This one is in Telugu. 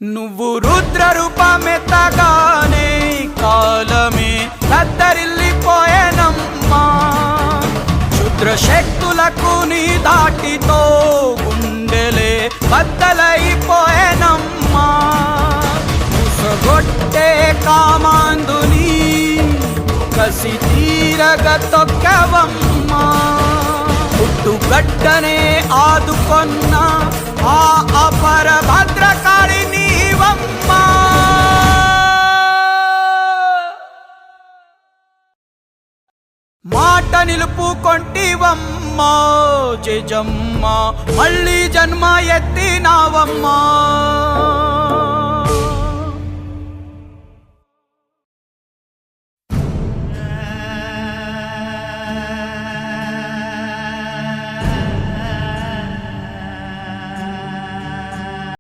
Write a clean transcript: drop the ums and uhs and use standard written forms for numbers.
నువ్వు రుద్ర రూపమెత్తగానే కాలమే కద్దరిల్లిపోయేనమ్మా. క్షుద్ర శక్తులకు నీ దాటితో గుండెలే బద్దలైపోయేనమ్మా. ముసగొట్టే కామాందుని కసి తీరగ తొక్కవమ్మా. పుట్టుగడ్డనే ఆదుకొన్న ఆ అపర భద్రకాళి నీవమ్మా. మాట నిలుపుకొంటివమ్మా జజమ్మ, మళ్ళీ జన్మ ఎత్తినావమ్మా.